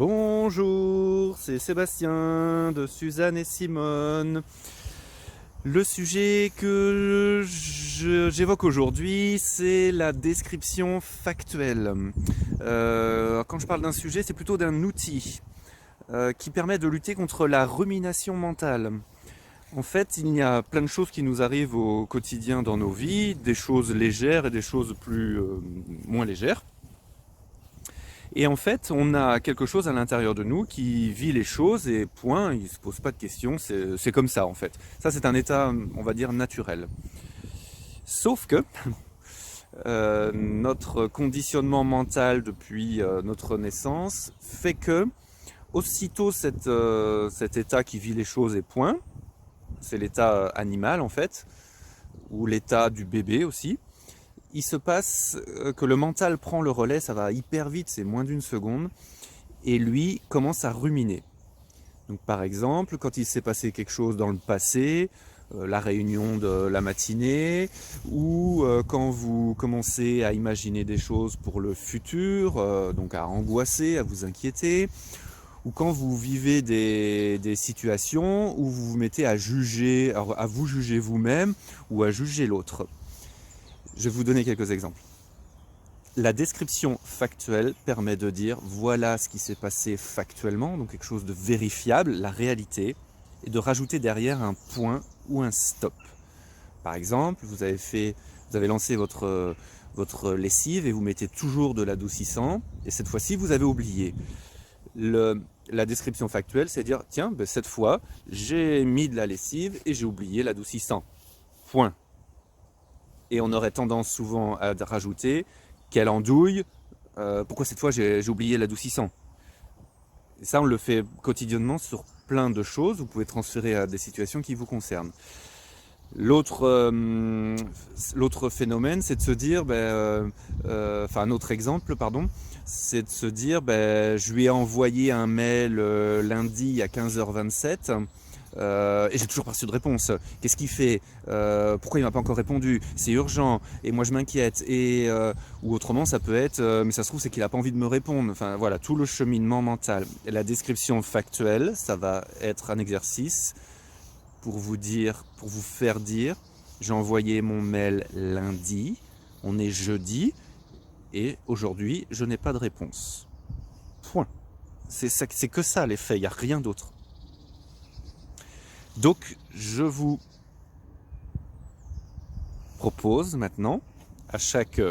Bonjour, c'est Sébastien de Suzanne et Simone. Le sujet que j'évoque aujourd'hui, c'est la description factuelle. Quand je parle d'un sujet, c'est plutôt d'un outil qui permet de lutter contre la rumination mentale. En fait, il y a plein de choses qui nous arrivent au quotidien dans nos vies, des choses légères et des choses moins légères. Et en fait, on a quelque chose à l'intérieur de nous qui vit les choses et point, il ne se pose pas de questions, c'est comme ça en fait. Ça c'est un état, on va dire, naturel. Sauf que notre conditionnement mental depuis notre naissance fait que aussitôt cet état qui vit les choses et point, c'est l'état animal en fait, ou l'état du bébé aussi, il se passe que le mental prend le relais, ça va hyper vite, c'est moins d'une seconde, et lui commence à ruminer. Donc par exemple, quand il s'est passé quelque chose dans le passé, la réunion de la matinée, ou quand vous commencez à imaginer des choses pour le futur, donc à angoisser, à vous inquiéter, ou quand vous vivez des situations où vous vous mettez à juger, à vous juger vous-même ou à juger l'autre. Je vais vous donner quelques exemples. La description factuelle permet de dire voilà ce qui s'est passé factuellement, donc quelque chose de vérifiable, la réalité, et de rajouter derrière un point ou un stop. Par exemple, vous avez lancé votre lessive et vous mettez toujours de l'adoucissant, et cette fois-ci vous avez oublié. La description factuelle, c'est dire tiens, cette fois j'ai mis de la lessive et j'ai oublié l'adoucissant. Point. Et on aurait tendance souvent à rajouter quelle andouille, pourquoi cette fois j'ai oublié l'adoucissant. Et ça, on le fait quotidiennement sur plein de choses, vous pouvez transférer à des situations qui vous concernent. L'autre phénomène, c'est de se dire, un autre exemple, pardon, c'est de se dire, je lui ai envoyé un mail lundi à 15h27, et j'ai toujours pas reçu de réponse. Qu'est-ce qu'il fait? Pourquoi il m'a pas encore répondu? C'est urgent et moi je m'inquiète. Ou autrement, ça peut être, mais ça se trouve c'est qu'il a pas envie de me répondre. Enfin voilà, tout le cheminement mental. Et la description factuelle, ça va être un exercice pour vous faire dire, j'ai envoyé mon mail lundi, on est jeudi et aujourd'hui je n'ai pas de réponse. Point. C'est que ça l'effet, il n'y a rien d'autre. Donc, je vous propose maintenant, à chaque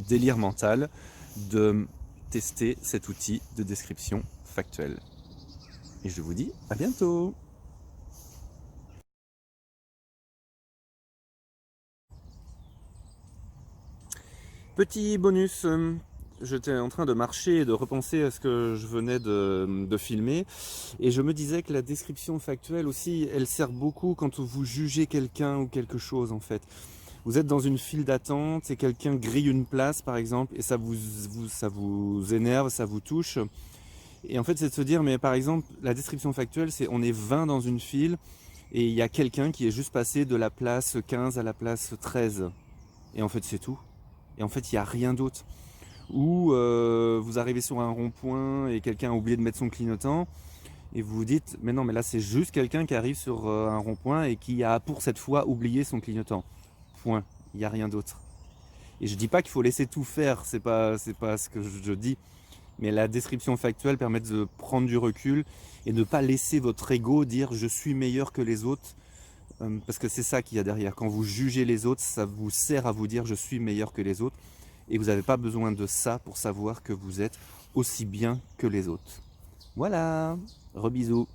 délire mental, de tester cet outil de description factuelle. Et je vous dis à bientôt! Petit bonus, j'étais en train de marcher et de repenser à ce que je venais de filmer et je me disais que la description factuelle aussi, elle sert beaucoup quand vous jugez quelqu'un ou quelque chose en fait. Vous êtes dans une file d'attente et quelqu'un grille une place par exemple et ça vous énerve, ça vous touche. Et en fait c'est de se dire mais par exemple la description factuelle c'est on est 20 dans une file et il y a quelqu'un qui est juste passé de la place 15 à la place 13 et en fait c'est tout. Et en fait il n'y a rien d'autre. Ou vous arrivez sur un rond-point et quelqu'un a oublié de mettre son clignotant et vous vous dites mais non mais là c'est juste quelqu'un qui arrive sur un rond-point et qui a pour cette fois oublié son clignotant. Point, il n'y a rien d'autre. Et je dis pas qu'il faut laisser tout faire, c'est pas ce que je dis, mais la description factuelle permet de prendre du recul et de ne pas laisser votre ego dire je suis meilleur que les autres, parce que c'est ça qu'il y a derrière. Quand vous jugez les autres, ça vous sert à vous dire je suis meilleur que les autres, et vous n'avez pas besoin de ça pour savoir que vous êtes aussi bien que les autres. Voilà, rebisous.